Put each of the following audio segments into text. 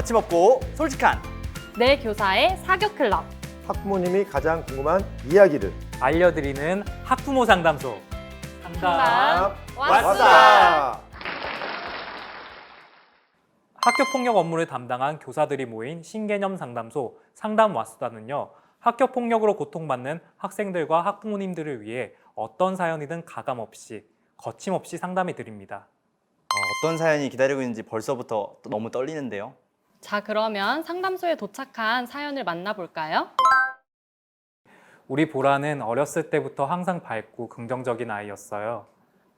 거침없고 솔직한 내 교사의 사교 클럽. 학부모님이 가장 궁금한 이야기를 알려드리는 학부모 상담소. 상담 왔다. 학교폭력 업무를 담당한 교사들이 모인 신개념 상담소 상담 왓수다는요, 학교폭력으로 고통받는 학생들과 학부모님들을 위해 어떤 사연이든 가감없이 거침없이 상담해 드립니다. 어떤 사연이 기다리고 있는지 벌써부터 너무 떨리는데요. 자, 그러면 상담소에 도착한 사연을 만나볼까요? 우리 보라는 어렸을 때부터 항상 밝고 긍정적인 아이였어요.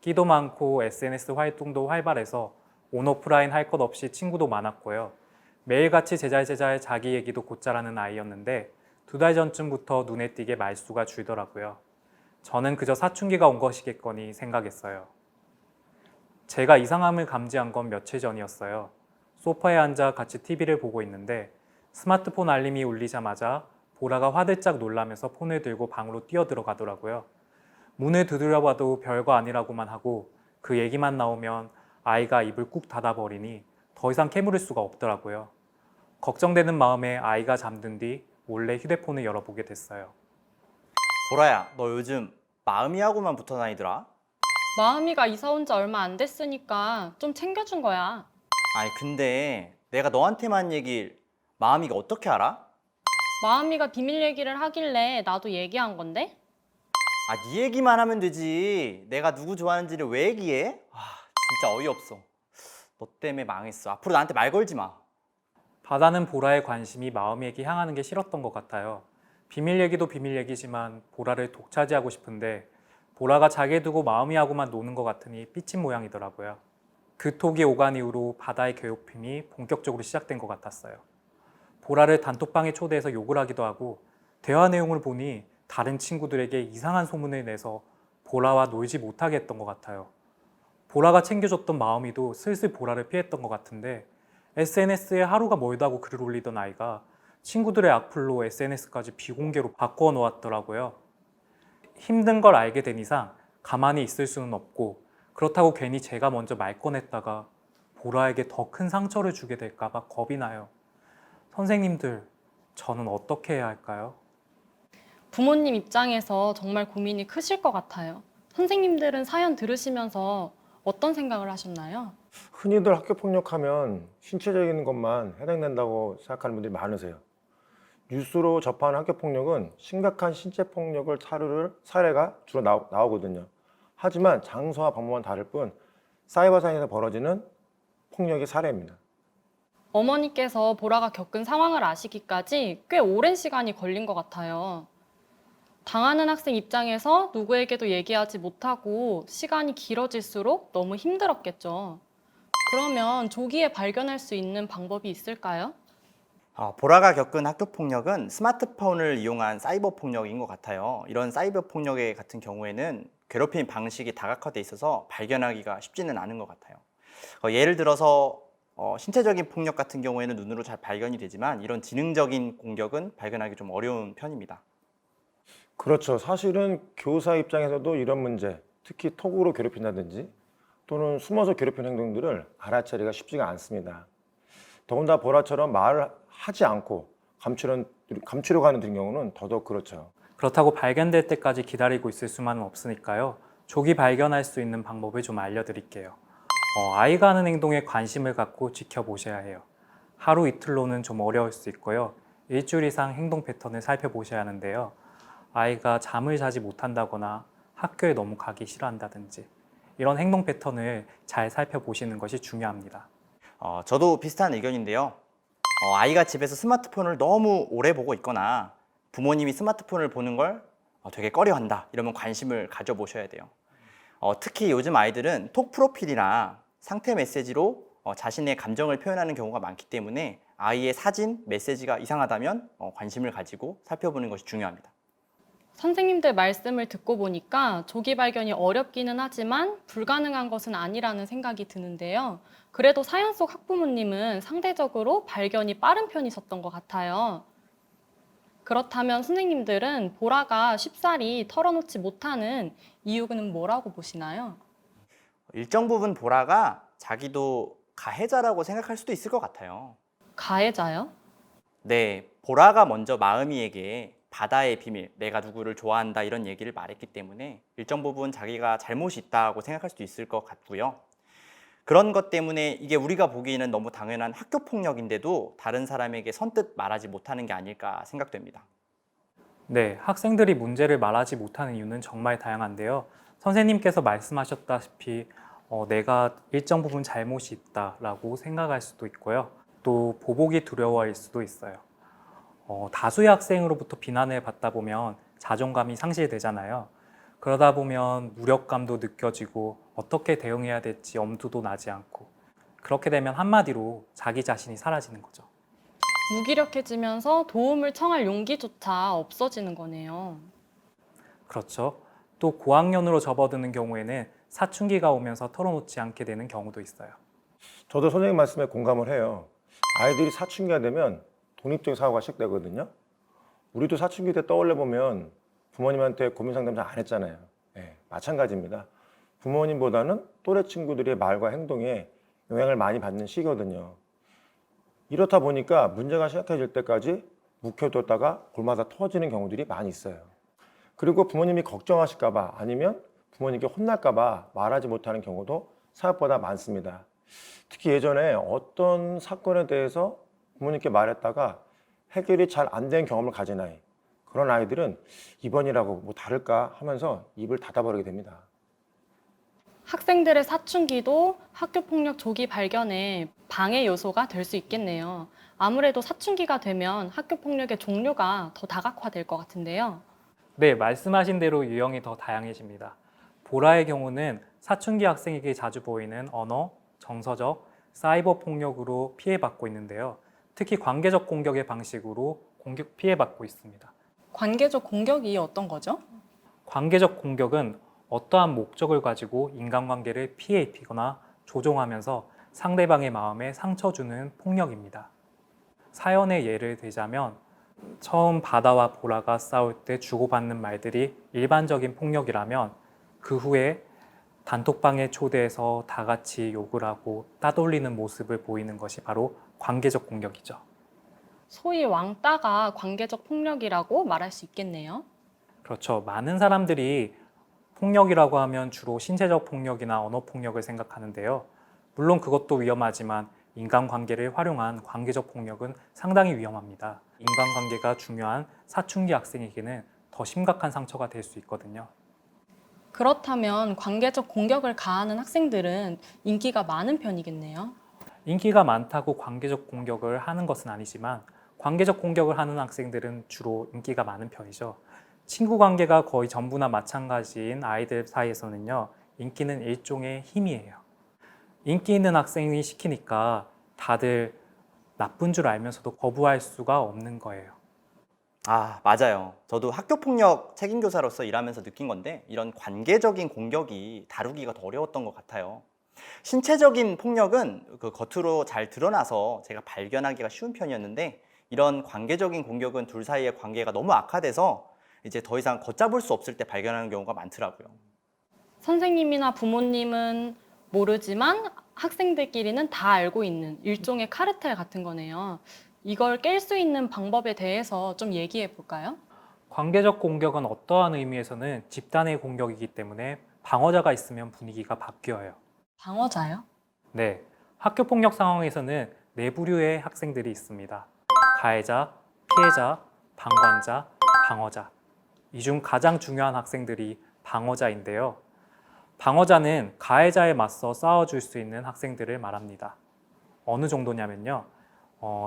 끼도 많고 SNS 활동도 활발해서 온오프라인 할 것 없이 친구도 많았고요. 매일같이 제잘제잘 자기 얘기도 곧잘하는 아이였는데 2달 전쯤부터 눈에 띄게 말수가 줄더라고요. 저는 그저 사춘기가 온 것이겠거니 생각했어요. 제가 이상함을 감지한 건 며칠 전이었어요. 소파에 앉아 같이 TV를 보고 있는데 스마트폰 알림이 울리자마자 보라가 화들짝 놀라면서 폰을 들고 방으로 뛰어들어가더라고요. 문을 두드려봐도 별거 아니라고만 하고 그 얘기만 나오면 아이가 입을 꾹 닫아버리니 더 이상 캐물을 수가 없더라고요. 걱정되는 마음에 아이가 잠든 뒤 몰래 휴대폰을 열어보게 됐어요. 보라야, 너 요즘 마음이하고만 붙어 다니더라? 마음이가 이사 온 지 얼마 안 됐으니까 좀 챙겨준 거야. 아니 근데 내가 너한테만 얘기를 마음이가 어떻게 알아? 마음이가 비밀 얘기를 하길래 나도 얘기한 건데? 네 얘기만 하면 되지. 내가 누구 좋아하는지를 왜 얘기해? 진짜 어이없어. 너 때문에 망했어. 앞으로 나한테 말 걸지 마. 바다는 보라의 관심이 마음에게 향하는 게 싫었던 것 같아요. 비밀 얘기도 비밀 얘기지만 보라를 독차지하고 싶은데 보라가 자기 두고 마음이하고만 노는 것 같으니 삐친 모양이더라고요. 그 톡이 오간 이후로 바다의 괴롭힘이 본격적으로 시작된 것 같았어요. 보라를 단톡방에 초대해서 욕을 하기도 하고 대화 내용을 보니 다른 친구들에게 이상한 소문을 내서 보라와 놀지 못하게 했던 것 같아요. 보라가 챙겨줬던 마음이도 슬슬 보라를 피했던 것 같은데 SNS에 하루가 멀다고 글을 올리던 아이가 친구들의 악플로 SNS까지 비공개로 바꾸어 놓았더라고요. 힘든 걸 알게 된 이상 가만히 있을 수는 없고 그렇다고 괜히 제가 먼저 말 꺼냈다가 보라에게 더 큰 상처를 주게 될까 봐 겁이 나요. 선생님들, 저는 어떻게 해야 할까요? 부모님 입장에서 정말 고민이 크실 것 같아요. 선생님들은 사연 들으시면서 어떤 생각을 하셨나요? 흔히들 학교 폭력하면 신체적인 것만 해당된다고 생각하는 분들이 많으세요. 뉴스로 접하는 학교 폭력은 심각한 신체 폭력을 다룰 사례가 주로 나오거든요. 하지만 장소와 방법은 다를 뿐 사이버상에서 벌어지는 폭력의 사례입니다. 어머니께서 보라가 겪은 상황을 아시기까지 꽤 오랜 시간이 걸린 것 같아요. 당하는 학생 입장에서 누구에게도 얘기하지 못하고 시간이 길어질수록 너무 힘들었겠죠. 그러면 조기에 발견할 수 있는 방법이 있을까요? 보라가 겪은 학교 폭력은 스마트폰을 이용한 사이버 폭력인 것 같아요. 이런 사이버 폭력 같은 경우에는 괴롭힘 방식이 다각화돼 있어서 발견하기가 쉽지는 않은 것 같아요. 예를 들어서 신체적인 폭력 같은 경우에는 눈으로 잘 발견이 되지만 이런 지능적인 공격은 발견하기 좀 어려운 편입니다. 그렇죠. 사실은 교사 입장에서도 이런 문제, 특히 톡으로 괴롭힌다든지 또는 숨어서 괴롭히는 행동들을 알아차리기가 쉽지가 않습니다. 더군다나 보라처럼 말을 하지 않고 감추려고 하는 경우는 더더욱 그렇죠. 그렇다고 발견될 때까지 기다리고 있을 수만은 없으니까요. 조기 발견할 수 있는 방법을 좀 알려드릴게요. 아이가 하는 행동에 관심을 갖고 지켜보셔야 해요. 하루 이틀로는 좀 어려울 수 있고요. 일주일 이상 행동 패턴을 살펴보셔야 하는데요. 아이가 잠을 자지 못한다거나 학교에 너무 가기 싫어한다든지 이런 행동 패턴을 잘 살펴보시는 것이 중요합니다. 저도 비슷한 의견인데요. 아이가 집에서 스마트폰을 너무 오래 보고 있거나 부모님이 스마트폰을 보는 걸 되게 꺼려한다. 이러면 관심을 가져보셔야 돼요. 특히 요즘 아이들은 톡 프로필이나 상태 메시지로 자신의 감정을 표현하는 경우가 많기 때문에 아이의 사진, 메시지가 이상하다면 관심을 가지고 살펴보는 것이 중요합니다. 선생님들 말씀을 듣고 보니까 조기 발견이 어렵기는 하지만 불가능한 것은 아니라는 생각이 드는데요. 그래도 사연 속 학부모님은 상대적으로 발견이 빠른 편이셨던 것 같아요. 그렇다면 선생님들은 보라가 쉽사리 털어놓지 못하는 이유는 뭐라고 보시나요? 일정 부분 보라가 자기도 가해자라고 생각할 수도 있을 것 같아요. 가해자요? 네, 보라가 먼저 마음이에게 바다의 비밀, 내가 누구를 좋아한다 이런 얘기를 말했기 때문에 일정 부분 자기가 잘못이 있다고 생각할 수도 있을 것 같고요. 그런 것 때문에 이게 우리가 보기에는 너무 당연한 학교 폭력인데도 다른 사람에게 선뜻 말하지 못하는 게 아닐까 생각됩니다. 네, 학생들이 문제를 말하지 못하는 이유는 정말 다양한데요. 선생님께서 말씀하셨다시피 내가 일정 부분 잘못이 있다라고 생각할 수도 있고요. 또 보복이 두려워할 수도 있어요. 다수의 학생으로부터 비난을 받다 보면 자존감이 상실되잖아요. 그러다 보면 무력감도 느껴지고 어떻게 대응해야 될지 엄두도 나지 않고 그렇게 되면 한마디로 자기 자신이 사라지는 거죠. 무기력해지면서 도움을 청할 용기조차 없어지는 거네요. 그렇죠. 또 고학년으로 접어드는 경우에는 사춘기가 오면서 털어놓지 않게 되는 경우도 있어요. 저도 선생님 말씀에 공감을 해요. 아이들이 사춘기가 되면 독립적인 사고가 시작되거든요. 우리도 사춘기 때 떠올려 보면 부모님한테 고민 상담 잘 안 했잖아요. 네, 마찬가지입니다. 부모님보다는 또래 친구들의 말과 행동에 영향을 많이 받는 시기거든요. 이렇다 보니까 문제가 시작해질 때까지 묵혀뒀다가 골마다 터지는 경우들이 많이 있어요. 그리고 부모님이 걱정하실까봐 아니면 부모님께 혼날까봐 말하지 못하는 경우도 생각보다 많습니다. 특히 예전에 어떤 사건에 대해서 부모님께 말했다가 해결이 잘 안 된 경험을 가진 아이, 그런 아이들은 이번이라고 뭐 다를까 하면서 입을 닫아버리게 됩니다. 학생들의 사춘기도 학교폭력 조기 발견에 방해 요소가 될 수 있겠네요. 아무래도 사춘기가 되면 학교폭력의 종류가 더 다각화될 것 같은데요. 네, 말씀하신 대로 유형이 더 다양해집니다. 보라의 경우는 사춘기 학생에게 자주 보이는 언어, 정서적, 사이버 폭력으로 피해받고 있는데요. 특히 관계적 공격의 방식으로 피해받고 있습니다. 관계적 공격이 어떤 거죠? 관계적 공격은 어떠한 목적을 가지고 인간관계를 피해 입히거나 조종하면서 상대방의 마음에 상처 주는 폭력입니다. 사연의 예를 들자면 처음 바다와 보라가 싸울 때 주고받는 말들이 일반적인 폭력이라면 그 후에 단톡방에 초대해서 다 같이 욕을 하고 따돌리는 모습을 보이는 것이 바로 관계적 공격이죠. 소위 왕따가 관계적 폭력이라고 말할 수 있겠네요. 그렇죠. 많은 사람들이 폭력이라고 하면 주로 신체적 폭력이나 언어 폭력을 생각하는데요. 물론 그것도 위험하지만 인간관계를 활용한 관계적 폭력은 상당히 위험합니다. 인간관계가 중요한 사춘기 학생에게는 더 심각한 상처가 될 수 있거든요. 그렇다면 관계적 공격을 가하는 학생들은 인기가 많은 편이겠네요. 인기가 많다고 관계적 공격을 하는 것은 아니지만 관계적 공격을 하는 학생들은 주로 인기가 많은 편이죠. 친구 관계가 거의 전부나 마찬가지인 아이들 사이에서는요, 인기는 일종의 힘이에요. 인기 있는 학생이 시키니까 다들 나쁜 줄 알면서도 거부할 수가 없는 거예요. 아, 맞아요. 저도 학교폭력 책임교사로서 일하면서 느낀 건데 이런 관계적인 공격이 다루기가 더 어려웠던 것 같아요. 신체적인 폭력은 그 겉으로 잘 드러나서 제가 발견하기가 쉬운 편이었는데 이런 관계적인 공격은 둘 사이의 관계가 너무 악화돼서 이제 더 이상 걷잡을 수 없을 때 발견하는 경우가 많더라고요. 선생님이나 부모님은 모르지만 학생들끼리는 다 알고 있는 일종의 카르텔 같은 거네요. 이걸 깰 수 있는 방법에 대해서 좀 얘기해 볼까요? 관계적 공격은 어떠한 의미에서는 집단의 공격이기 때문에 방어자가 있으면 분위기가 바뀌어요. 방어자요? 네, 학교 폭력 상황에서는 네 부류의 학생들이 있습니다. 가해자, 피해자, 방관자, 방어자. 이 중 가장 중요한 학생들이 방어자인데요. 방어자는 가해자에 맞서 싸워줄 수 있는 학생들을 말합니다. 어느 정도냐면요.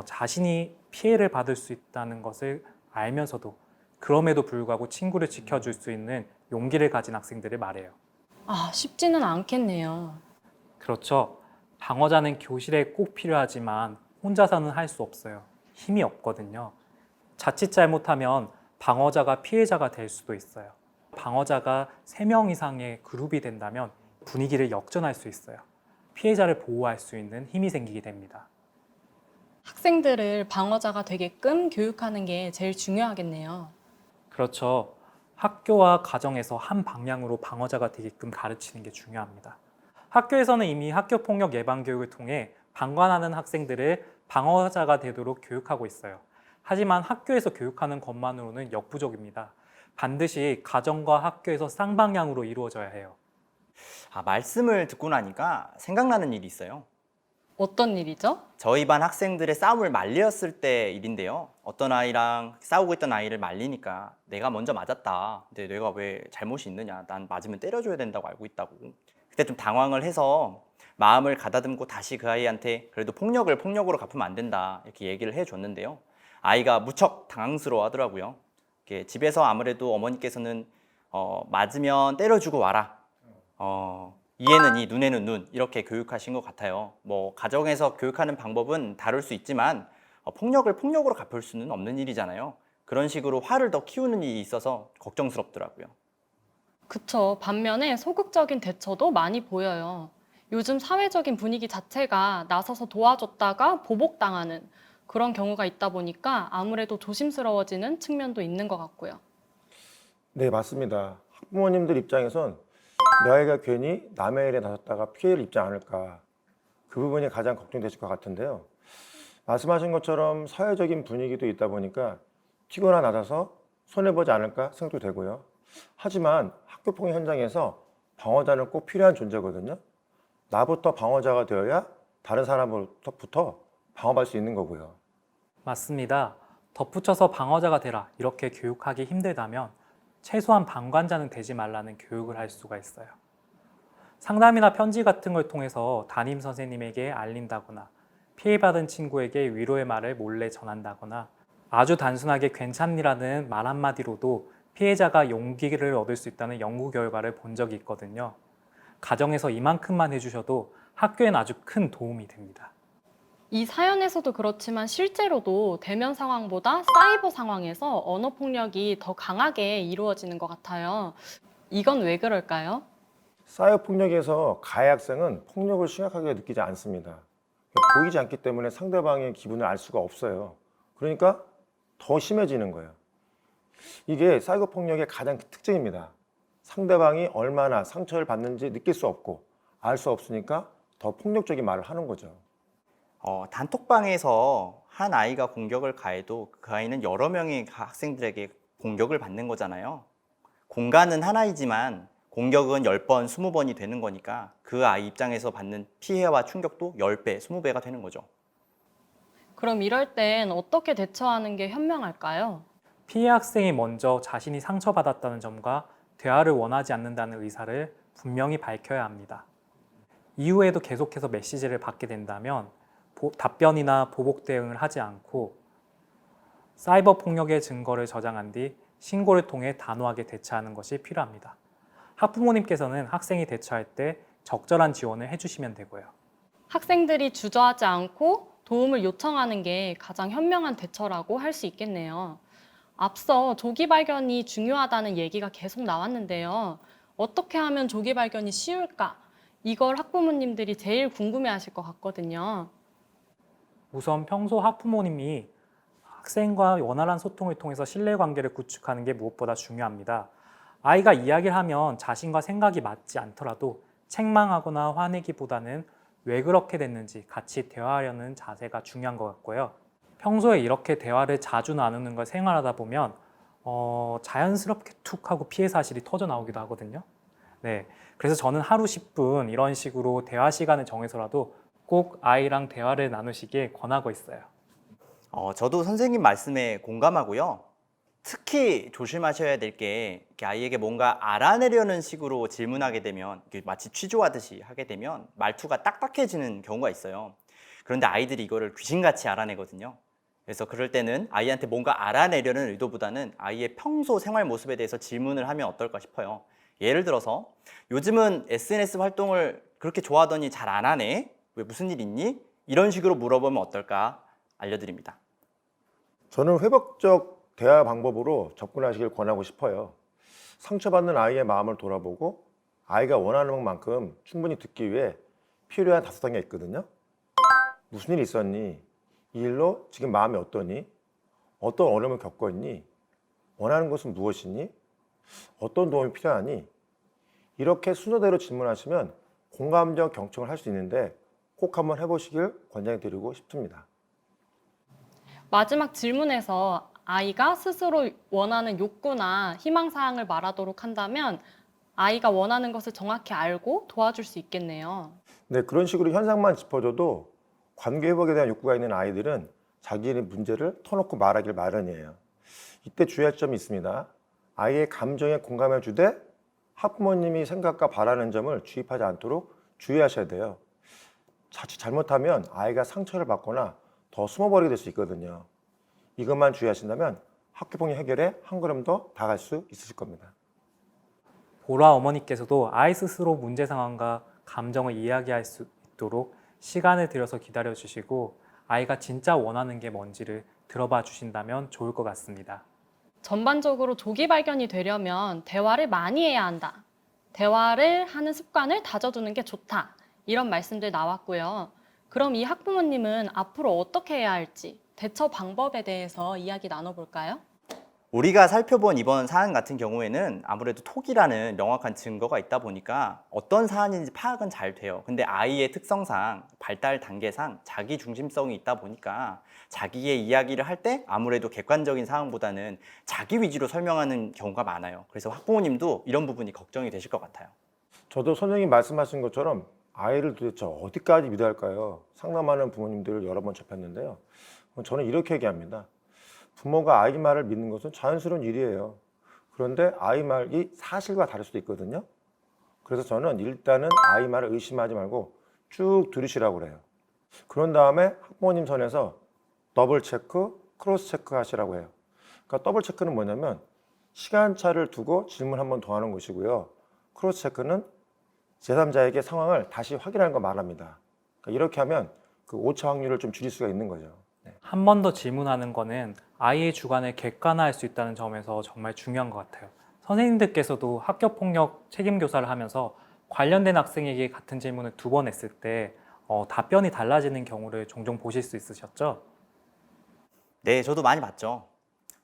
자신이 피해를 받을 수 있다는 것을 알면서도 그럼에도 불구하고 친구를 지켜줄 수 있는 용기를 가진 학생들을 말해요. 아, 쉽지는 않겠네요. 그렇죠. 방어자는 교실에 꼭 필요하지만 혼자서는 할 수 없어요. 힘이 없거든요. 자칫 잘못하면 방어자가 피해자가 될 수도 있어요. 방어자가 3명 이상의 그룹이 된다면 분위기를 역전할 수 있어요. 피해자를 보호할 수 있는 힘이 생기게 됩니다. 학생들을 방어자가 되게끔 교육하는 게 제일 중요하겠네요. 그렇죠. 학교와 가정에서 한 방향으로 방어자가 되게끔 가르치는 게 중요합니다. 학교에서는 이미 학교폭력 예방 교육을 통해 방관하는 학생들을 방어자가 되도록 교육하고 있어요. 하지만 학교에서 교육하는 것만으로는 역부족입니다. 반드시 가정과 학교에서 쌍방향으로 이루어져야 해요. 말씀을 듣고 나니까 생각나는 일이 있어요. 어떤 일이죠? 저희 반 학생들의 싸움을 말렸을 때 일인데요. 어떤 아이랑 싸우고 있던 아이를 말리니까 내가 먼저 맞았다. 근데 내가 왜 잘못이 있느냐. 난 맞으면 때려줘야 된다고 알고 있다고. 그때 좀 당황을 해서 마음을 가다듬고 다시 그 아이한테 그래도 폭력으로 갚으면 안 된다. 이렇게 얘기를 해줬는데요. 아이가 무척 당황스러워 하더라고요. 이렇게 집에서 아무래도 어머니께서는 맞으면 때려주고 와라. 이에는 이, 눈에는 눈 이렇게 교육하신 것 같아요. 뭐 가정에서 교육하는 방법은 다를 수 있지만 폭력을 폭력으로 갚을 수는 없는 일이잖아요. 그런 식으로 화를 더 키우는 일이 있어서 걱정스럽더라고요. 그쵸. 반면에 소극적인 대처도 많이 보여요. 요즘 사회적인 분위기 자체가 나서서 도와줬다가 보복당하는 그런 경우가 있다 보니까 아무래도 조심스러워지는 측면도 있는 것 같고요. 네, 맞습니다. 학부모님들 입장에선 내 아이가 괜히 남의 일에 나섰다가 피해를 입지 않을까, 그 부분이 가장 걱정되실 것 같은데요. 말씀하신 것처럼 사회적인 분위기도 있다 보니까 튀거나 낮아서 손해보지 않을까 생각도 되고요. 하지만 학교폭력 현장에서 방어자는 꼭 필요한 존재거든요. 나부터 방어자가 되어야 다른 사람부터 방어받을 수 있는 거고요. 맞습니다. 덧붙여서 방어자가 되라 이렇게 교육하기 힘들다면 최소한 방관자는 되지 말라는 교육을 할 수가 있어요. 상담이나 편지 같은 걸 통해서 담임 선생님에게 알린다거나 피해받은 친구에게 위로의 말을 몰래 전한다거나 아주 단순하게 괜찮니라는 말 한마디로도 피해자가 용기를 얻을 수 있다는 연구 결과를 본 적이 있거든요. 가정에서 이만큼만 해주셔도 학교엔 아주 큰 도움이 됩니다. 이 사연에서도 그렇지만 실제로도 대면 상황보다 사이버 상황에서 언어 폭력이 더 강하게 이루어지는 것 같아요. 이건 왜 그럴까요? 사이버 폭력에서 가해 학생은 폭력을 심각하게 느끼지 않습니다. 보이지 않기 때문에 상대방의 기분을 알 수가 없어요. 그러니까 더 심해지는 거예요. 이게 사이버 폭력의 가장 특징입니다. 상대방이 얼마나 상처를 받는지 느낄 수 없고 알 수 없으니까 더 폭력적인 말을 하는 거죠. 단톡방에서 한 아이가 공격을 가해도 그 아이는 여러 명의 학생들에게 공격을 받는 거잖아요. 공간은 하나이지만 공격은 10번, 20번이 되는 거니까 그 아이 입장에서 받는 피해와 충격도 10배, 20배가 되는 거죠. 그럼 이럴 땐 어떻게 대처하는 게 현명할까요? 피해 학생이 먼저 자신이 상처받았다는 점과 대화를 원하지 않는다는 의사를 분명히 밝혀야 합니다. 이후에도 계속해서 메시지를 받게 된다면 답변이나 보복 대응을 하지 않고 사이버 폭력의 증거를 저장한 뒤 신고를 통해 단호하게 대처하는 것이 필요합니다. 학부모님께서는 학생이 대처할 때 적절한 지원을 해주시면 되고요. 학생들이 주저하지 않고 도움을 요청하는 게 가장 현명한 대처라고 할 수 있겠네요. 앞서 조기 발견이 중요하다는 얘기가 계속 나왔는데요. 어떻게 하면 조기 발견이 쉬울까? 이걸 학부모님들이 제일 궁금해 하실 것 같거든요. 우선 평소 학부모님이 학생과 원활한 소통을 통해서 신뢰관계를 구축하는 게 무엇보다 중요합니다. 아이가 이야기를 하면 자신과 생각이 맞지 않더라도 책망하거나 화내기보다는 왜 그렇게 됐는지 같이 대화하려는 자세가 중요한 것 같고요. 평소에 이렇게 대화를 자주 나누는 걸 생활하다 보면 자연스럽게 툭 하고 피해 사실이 터져 나오기도 하거든요. 네, 그래서 저는 하루 10분 이런 식으로 대화 시간을 정해서라도 꼭 아이랑 대화를 나누시길 권하고 있어요. 저도 선생님 말씀에 공감하고요. 특히 조심하셔야 될 게 아이에게 뭔가 알아내려는 식으로 질문하게 되면 마치 취조하듯이 하게 되면 말투가 딱딱해지는 경우가 있어요. 그런데 아이들이 이거를 귀신같이 알아내거든요. 그래서 그럴 때는 아이한테 뭔가 알아내려는 의도보다는 아이의 평소 생활 모습에 대해서 질문을 하면 어떨까 싶어요. 예를 들어서 요즘은 SNS 활동을 그렇게 좋아하더니 잘 안 하네? 왜 무슨 일 있니? 이런 식으로 물어보면 어떨까 알려드립니다. 저는 회복적 대화 방법으로 접근하시길 권하고 싶어요. 상처받는 아이의 마음을 돌아보고 아이가 원하는 만큼 충분히 듣기 위해 필요한 다소당이 있거든요. 무슨 일 있었니? 이 일로 지금 마음이 어떠니? 어떤 어려움을 겪었니? 원하는 것은 무엇이니? 어떤 도움이 필요하니? 이렇게 순서대로 질문하시면 공감적 경청을 할 수 있는데 꼭 한번 해보시길 권장드리고 싶습니다. 마지막 질문에서 아이가 스스로 원하는 욕구나 희망사항을 말하도록 한다면 아이가 원하는 것을 정확히 알고 도와줄 수 있겠네요. 네, 그런 식으로 현상만 짚어줘도 관계 회복에 대한 욕구가 있는 아이들은 자기의 문제를 터놓고 말하길 마련이에요. 이때 주의할 점이 있습니다. 아이의 감정에 공감해 주되 학부모님이 생각과 바라는 점을 주입하지 않도록 주의하셔야 돼요. 자칫 잘못하면 아이가 상처를 받거나 더 숨어버리게 될 수 있거든요. 이것만 주의하신다면 학교폭력 해결에 한 걸음 더 다가갈 수 있으실 겁니다. 보라 어머니께서도 아이 스스로 문제 상황과 감정을 이야기할 수 있도록 시간을 들여서 기다려 주시고 아이가 진짜 원하는 게 뭔지를 들어봐 주신다면 좋을 것 같습니다. 전반적으로 조기 발견이 되려면 대화를 많이 해야 한다. 대화를 하는 습관을 다져두는 게 좋다. 이런 말씀들 나왔고요. 그럼 이 학부모님은 앞으로 어떻게 해야 할지 대처 방법에 대해서 이야기 나눠볼까요? 우리가 살펴본 이번 사안 같은 경우에는 아무래도 톡이라는 명확한 증거가 있다 보니까 어떤 사안인지 파악은 잘 돼요. 근데 아이의 특성상 발달 단계상 자기 중심성이 있다 보니까 자기의 이야기를 할 때 아무래도 객관적인 사항보다는 자기 위주로 설명하는 경우가 많아요. 그래서 학부모님도 이런 부분이 걱정이 되실 것 같아요. 저도 선생님 말씀하신 것처럼 아이를 도대체 어디까지 믿어야 할까요? 상담하는 부모님들을 여러 번 접했는데요. 저는 이렇게 얘기합니다. 부모가 아이 말을 믿는 것은 자연스러운 일이에요. 그런데 아이 말이 사실과 다를 수도 있거든요. 그래서 저는 일단은 아이 말을 의심하지 말고 쭉 들으시라고 그래요. 그런 다음에 학부모님 선에서 더블 체크, 크로스 체크 하시라고 해요. 그러니까 더블 체크는 뭐냐면 시간차를 두고 질문 한 번 더 하는 것이고요. 크로스 체크는 제3자에게 상황을 다시 확인하는 거 말합니다. 그러니까 이렇게 하면 그 오차 확률을 좀 줄일 수가 있는 거죠. 한 번 더 질문하는 거는 아이의 주관을 객관화할 수 있다는 점에서 정말 중요한 것 같아요. 선생님들께서도 학교폭력 책임교사를 하면서 관련된 학생에게 같은 질문을 2번 했을 때 답변이 달라지는 경우를 종종 보실 수 있으셨죠? 네, 저도 많이 봤죠.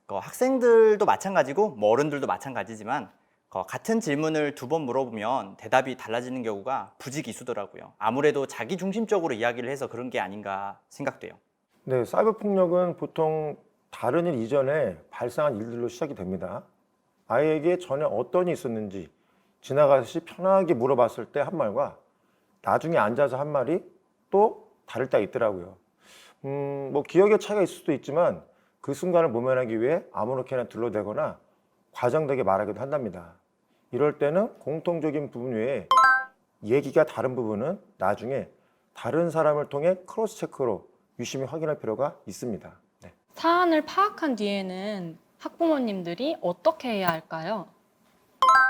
학생들도 마찬가지고 뭐 어른들도 마찬가지지만 같은 질문을 2번 물어보면 대답이 달라지는 경우가 부지기수더라고요. 아무래도 자기 중심적으로 이야기를 해서 그런 게 아닌가 생각돼요. 네, 사이버 폭력은 보통 다른 일 이전에 발생한 일들로 시작이 됩니다. 아이에게 전에 어떤 일이 있었는지 지나가듯이 편하게 물어봤을 때 한 말과 나중에 앉아서 한 말이 또 다를 때가 있더라고요. 뭐 기억의 차이가 있을 수도 있지만 그 순간을 모면하기 위해 아무렇게나 둘러대거나 과장되게 말하기도 한답니다. 이럴 때는 공통적인 부분 외에 얘기가 다른 부분은 나중에 다른 사람을 통해 크로스 체크로 유심히 확인할 필요가 있습니다. 네. 사안을 파악한 뒤에는 학부모님들이 어떻게 해야 할까요?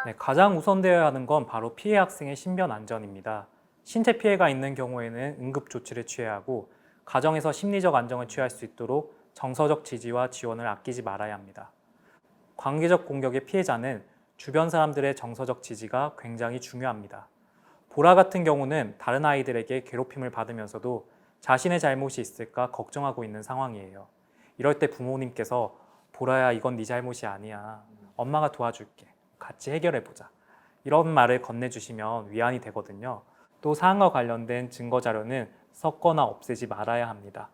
네, 가장 우선되어야 하는 건 바로 피해 학생의 신변 안전입니다. 신체 피해가 있는 경우에는 응급 조치를 취해야 하고 가정에서 심리적 안정을 취할 수 있도록 정서적 지지와 지원을 아끼지 말아야 합니다. 관계적 공격의 피해자는 주변 사람들의 정서적 지지가 굉장히 중요합니다. 보라 같은 경우는 다른 아이들에게 괴롭힘을 받으면서도 자신의 잘못이 있을까 걱정하고 있는 상황이에요. 이럴 때 부모님께서 보라야 이건 네 잘못이 아니야. 엄마가 도와줄게. 같이 해결해보자. 이런 말을 건네주시면 위안이 되거든요. 또 사안과 관련된 증거 자료는 섞거나 없애지 말아야 합니다.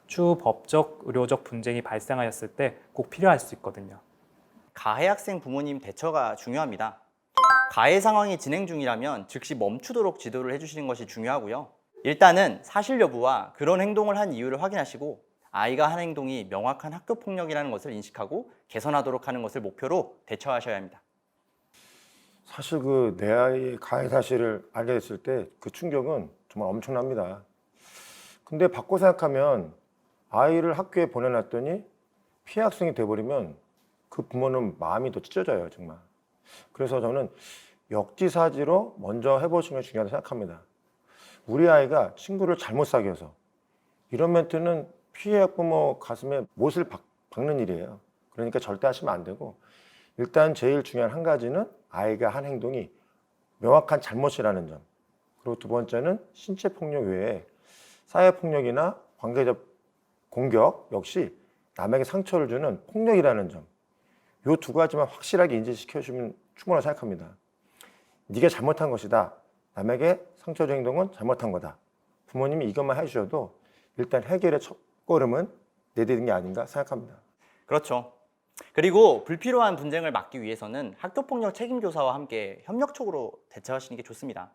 추후 법적, 의료적 분쟁이 발생하였을 때 꼭 필요할 수 있거든요. 가해 학생 부모님 대처가 중요합니다. 가해 상황이 진행 중이라면 즉시 멈추도록 지도를 해주시는 것이 중요하고요. 일단은 사실 여부와 그런 행동을 한 이유를 확인하시고 아이가 한 행동이 명확한 학교폭력이라는 것을 인식하고 개선하도록 하는 것을 목표로 대처하셔야 합니다. 사실 그 내 아이의 가해 사실을 알게 됐을 때 그 충격은 정말 엄청납니다. 근데 바꿔 생각하면 아이를 학교에 보내놨더니 피해 학생이 돼버리면 그 부모는 마음이 더 찢어져요, 정말. 그래서 저는 역지사지로 먼저 해보시는 게 중요하다고 생각합니다. 우리 아이가 친구를 잘못 사귀어서 이런 멘트는 피해 학부모 가슴에 못을 박는 일이에요. 그러니까 절대 하시면 안 되고 일단 제일 중요한 한 가지는 아이가 한 행동이 명확한 잘못이라는 점, 그리고 두 번째는 신체 폭력 외에 사회 폭력이나 관계적 공격 역시 남에게 상처를 주는 폭력이라는 점, 이 2가지만 확실하게 인지시켜주면 충분하다고 생각합니다. 네가 잘못한 것이다. 남에게 상처 준 행동은 잘못한 거다. 부모님이 이것만 해주셔도 일단 해결의 첫 걸음은 내대는 게 아닌가 생각합니다. 그렇죠. 그리고 불필요한 분쟁을 막기 위해서는 학교폭력 책임교사와 함께 협력적으로 대처하시는 게 좋습니다.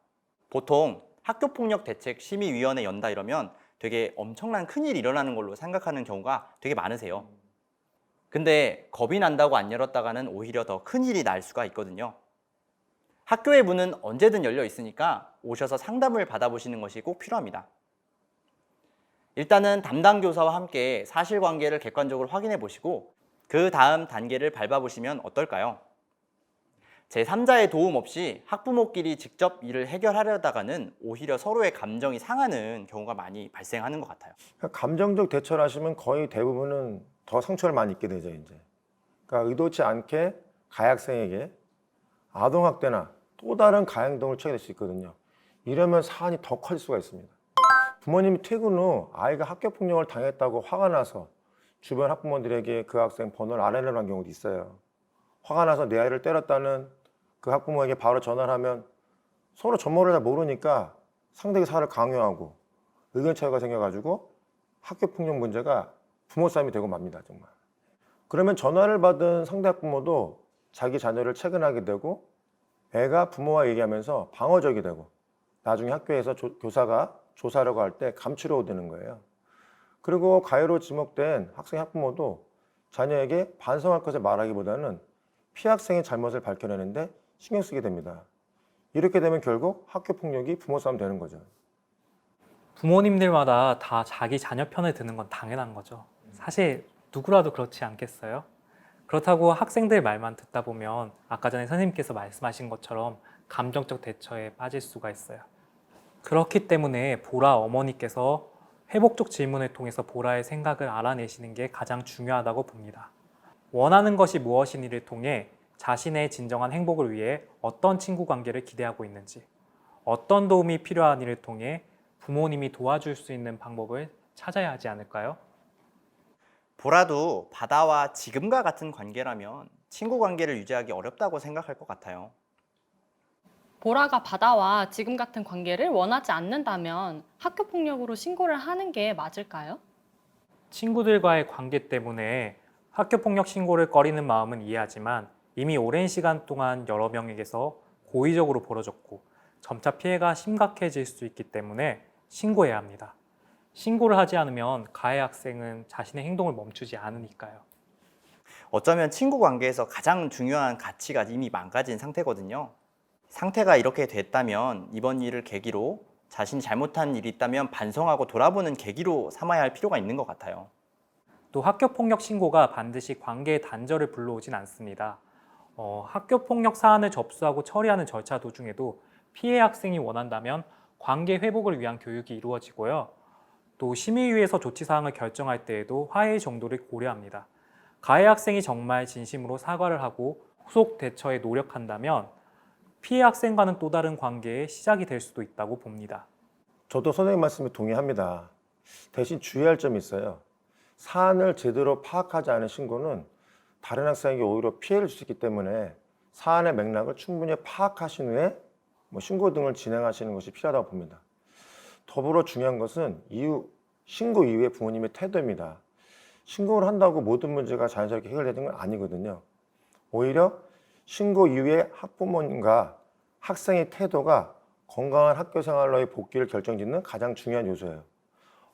보통 학교폭력 대책 심의위원회 연다 이러면 되게 엄청난 큰일이 일어나는 걸로 생각하는 경우가 되게 많으세요. 근데 겁이 난다고 안 열었다가는 오히려 더 큰일이 날 수가 있거든요. 학교의 문은 언제든 열려 있으니까 오셔서 상담을 받아보시는 것이 꼭 필요합니다. 일단은 담당 교사와 함께 사실관계를 객관적으로 확인해 보시고 그 다음 단계를 밟아보시면 어떨까요? 제3자의 도움 없이 학부모끼리 직접 일을 해결하려다가는 오히려 서로의 감정이 상하는 경우가 많이 발생하는 것 같아요. 그러니까 감정적 대처를 하시면 거의 대부분은 더 상처를 많이 입게 되죠, 이제. 그러니까 의도치 않게 가해 학생에게 아동학대나 또 다른 가해 행동을 취하게 될 수 있거든요. 이러면 사안이 더 커질 수가 있습니다. 부모님이 퇴근 후 아이가 학교폭력을 당했다고 화가 나서 주변 학부모들에게 그 학생 번호를 알아내려고 한 경우도 있어요. 화가 나서 내 아이를 때렸다는 그 학부모에게 바로 전화를 하면 서로 전모를 잘 모르니까 상대의 사를 강요하고 의견 차이가 생겨가지고 학교폭력 문제가 부모 싸움이 되고 맙니다, 정말. 그러면 전화를 받은 상대 학부모도 자기 자녀를 체근하게 되고 애가 부모와 얘기하면서 방어적이 되고 나중에 학교에서 교사가 조사하려고 할 때 감추려고 드는 거예요. 그리고 가해로 지목된 학생 학부모도 자녀에게 반성할 것을 말하기보다는 피해 학생의 잘못을 밝혀내는데 신경 쓰게 됩니다. 이렇게 되면 결국 학교폭력이 부모 싸움 되는 거죠. 부모님들마다 다 자기 자녀 편에 드는 건 당연한 거죠. 사실 누구라도 그렇지 않겠어요? 그렇다고 학생들 말만 듣다 보면 아까 전에 선생님께서 말씀하신 것처럼 감정적 대처에 빠질 수가 있어요. 그렇기 때문에 보라 어머니께서 회복적 질문을 통해서 보라의 생각을 알아내시는 게 가장 중요하다고 봅니다. 원하는 것이 무엇인지를 통해 자신의 진정한 행복을 위해 어떤 친구 관계를 기대하고 있는지, 어떤 도움이 필요한 일을 통해 부모님이 도와줄 수 있는 방법을 찾아야 하지 않을까요? 보라도 바다와 지금과 같은 관계라면 친구 관계를 유지하기 어렵다고 생각할 것 같아요. 보라가 바다와 지금 같은 관계를 원하지 않는다면 학교 폭력으로 신고를 하는 게 맞을까요? 친구들과의 관계 때문에 학교폭력 신고를 꺼리는 마음은 이해하지만 이미 오랜 시간 동안 여러 명에게서 고의적으로 벌어졌고 점차 피해가 심각해질 수 있기 때문에 신고해야 합니다. 신고를 하지 않으면 가해 학생은 자신의 행동을 멈추지 않으니까요. 어쩌면 친구 관계에서 가장 중요한 가치가 이미 망가진 상태거든요. 상태가 이렇게 됐다면 이번 일을 계기로 자신이 잘못한 일이 있다면 반성하고 돌아보는 계기로 삼아야 할 필요가 있는 것 같아요. 또 학교폭력 신고가 반드시 관계의 단절을 불러오진 않습니다. 학교폭력 사안을 접수하고 처리하는 절차 도중에도 피해 학생이 원한다면 관계 회복을 위한 교육이 이루어지고요. 또 심의위에서 조치사항을 결정할 때에도 화해의 정도를 고려합니다. 가해 학생이 정말 진심으로 사과를 하고 후속 대처에 노력한다면 피해 학생과는 또 다른 관계의 시작이 될 수도 있다고 봅니다. 저도 선생님 말씀에 동의합니다. 대신 주의할 점이 있어요. 사안을 제대로 파악하지 않은 신고는 다른 학생에게 오히려 피해를 줄 수 있기 때문에 사안의 맥락을 충분히 파악하신 후에 신고 등을 진행하시는 것이 필요하다고 봅니다. 더불어 중요한 것은 신고 이후의 부모님의 태도입니다. 신고를 한다고 모든 문제가 자연스럽게 해결되는 건 아니거든요. 오히려 신고 이후에 학부모님과 학생의 태도가 건강한 학교 생활로의 복귀를 결정짓는 가장 중요한 요소예요.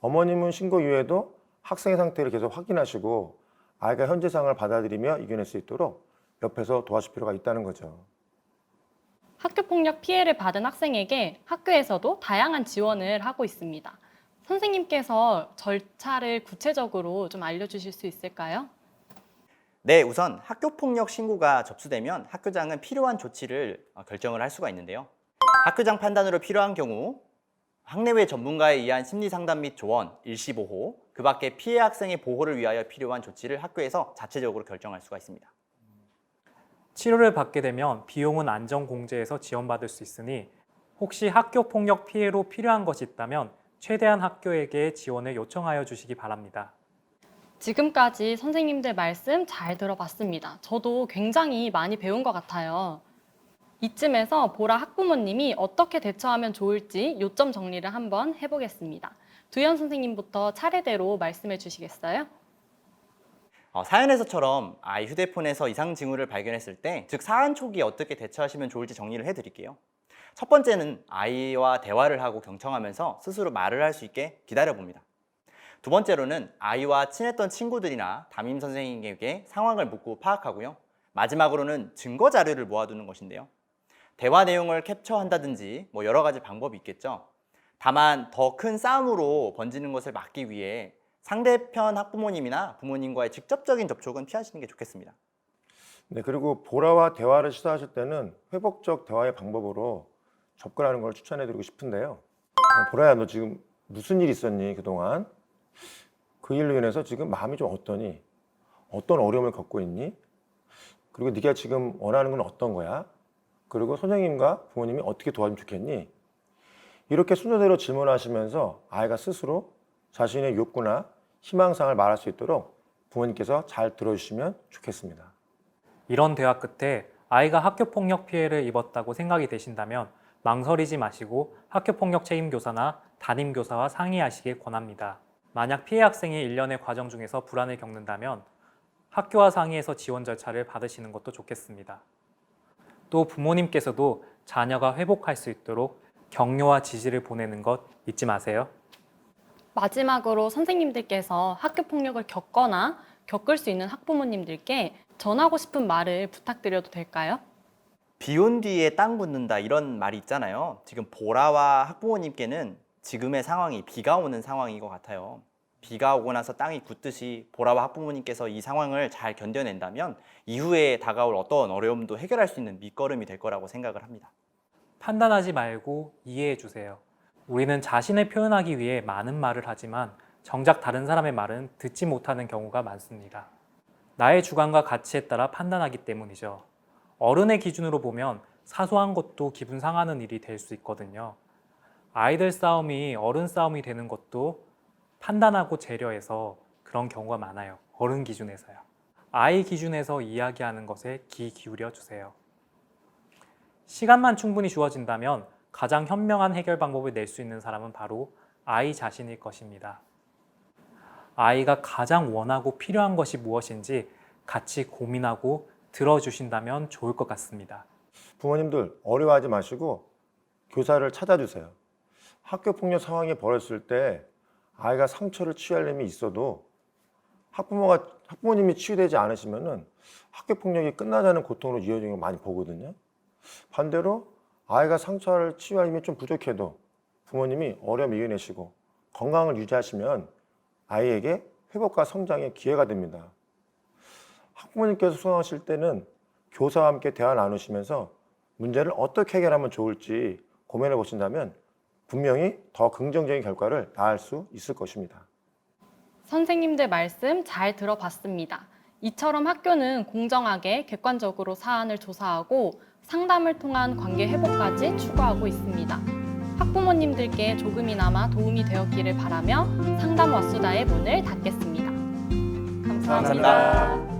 어머님은 신고 이후에도 학생의 상태를 계속 확인하시고 아이가 현재 상황을 받아들이며 이겨낼 수 있도록 옆에서 도와줄 필요가 있다는 거죠. 학교폭력 피해를 받은 학생에게 학교에서도 다양한 지원을 하고 있습니다. 선생님께서 절차를 구체적으로 좀 알려주실 수 있을까요? 네, 우선 학교폭력 신고가 접수되면 학교장은 필요한 조치를 결정을 할 수가 있는데요. 학교장 판단으로 필요한 경우 학내외 전문가에 의한 심리상담 및 조언, 일시보호, 그 밖에 피해 학생의 보호를 위하여 필요한 조치를 학교에서 자체적으로 결정할 수가 있습니다. 치료를 받게 되면 비용은 안전공제에서 지원받을 수 있으니 혹시 학교폭력 피해로 필요한 것이 있다면 최대한 학교에게 지원을 요청하여 주시기 바랍니다. 지금까지 선생님들 말씀 잘 들어봤습니다. 저도 굉장히 많이 배운 것 같아요. 이쯤에서 보라 학부모님이 어떻게 대처하면 좋을지 요점 정리를 한번 해보겠습니다. 두현 선생님부터 차례대로 말씀해 주시겠어요? 사연에서처럼 아이 휴대폰에서 이상 징후를 발견했을 때, 즉 사안 초기에 어떻게 대처하시면 좋을지 정리를 해드릴게요. 첫 번째는 아이와 대화를 하고 경청하면서 스스로 말을 할 수 있게 기다려봅니다. 두 번째로는 아이와 친했던 친구들이나 담임 선생님에게 상황을 묻고 파악하고요. 마지막으로는 증거 자료를 모아두는 것인데요. 대화 내용을 캡처한다든지 여러 가지 방법이 있겠죠. 다만 더 큰 싸움으로 번지는 것을 막기 위해 상대편 학부모님이나 부모님과의 직접적인 접촉은 피하시는 게 좋겠습니다. 네, 그리고 보라와 대화를 시도하실 때는 회복적 대화의 방법으로 접근하는 걸 추천해드리고 싶은데요. 보라야, 너 지금 무슨 일 있었니 그동안? 그 일로 인해서 지금 마음이 좀 어떠니? 어떤 어려움을 겪고 있니? 그리고 네가 지금 원하는 건 어떤 거야? 그리고 선생님과 부모님이 어떻게 도와주면 좋겠니? 이렇게 순서대로 질문하시면서 아이가 스스로 자신의 욕구나 희망사항을 말할 수 있도록 부모님께서 잘 들어주시면 좋겠습니다. 이런 대화 끝에 아이가 학교폭력 피해를 입었다고 생각이 되신다면 망설이지 마시고 학교폭력 책임교사나 담임교사와 상의하시길 권합니다. 만약 피해 학생이 일련의 과정 중에서 불안을 겪는다면 학교와 상의해서 지원 절차를 받으시는 것도 좋겠습니다. 또 부모님께서도 자녀가 회복할 수 있도록 격려와 지지를 보내는 것 잊지 마세요. 마지막으로 선생님들께서 학교 폭력을 겪거나 겪을 수 있는 학부모님들께 전하고 싶은 말을 부탁드려도 될까요? 비 온 뒤에 땅 굳는다, 이런 말이 있잖아요. 지금 보라와 학부모님께는 지금의 상황이 비가 오는 상황인 것 같아요. 비가 오고 나서 땅이 굳듯이 보라와 학부모님께서 이 상황을 잘 견뎌낸다면 이후에 다가올 어떤 어려움도 해결할 수 있는 밑거름이 될 거라고 생각을 합니다. 판단하지 말고 이해해 주세요. 우리는 자신을 표현하기 위해 많은 말을 하지만 정작 다른 사람의 말은 듣지 못하는 경우가 많습니다. 나의 주관과 가치에 따라 판단하기 때문이죠. 어른의 기준으로 보면 사소한 것도 기분 상하는 일이 될 수 있거든요. 아이들 싸움이 어른 싸움이 되는 것도 판단하고 재려해서 그런 경우가 많아요. 어른 기준에서요. 아이 기준에서 이야기하는 것에 귀 기울여 주세요. 시간만 충분히 주어진다면 가장 현명한 해결 방법을 낼 수 있는 사람은 바로 아이 자신일 것입니다. 아이가 가장 원하고 필요한 것이 무엇인지 같이 고민하고 들어주신다면 좋을 것 같습니다. 부모님들 어려워하지 마시고 교사를 찾아주세요. 학교 폭력 상황이 벌어졌을 때 아이가 상처를 치유할 힘이 있어도 학부모님이 치유되지 않으시면은 학교 폭력이 끝나자는 고통으로 이어지는 걸 많이 보거든요. 반대로 아이가 상처를 치유할 힘이 좀 부족해도 부모님이 어려움 이겨내시고 건강을 유지하시면 아이에게 회복과 성장의 기회가 됩니다. 학부모님께서 수강하실 때는 교사와 함께 대화 나누시면서 문제를 어떻게 해결하면 좋을지 고민해 보신다면 분명히 더 긍정적인 결과를 낳을 수 있을 것입니다. 선생님들 말씀 잘 들어봤습니다. 이처럼 학교는 공정하게 객관적으로 사안을 조사하고 상담을 통한 관계 회복까지 추구하고 있습니다. 학부모님들께 조금이나마 도움이 되었기를 바라며 상담 와수다의 문을 닫겠습니다. 감사합니다.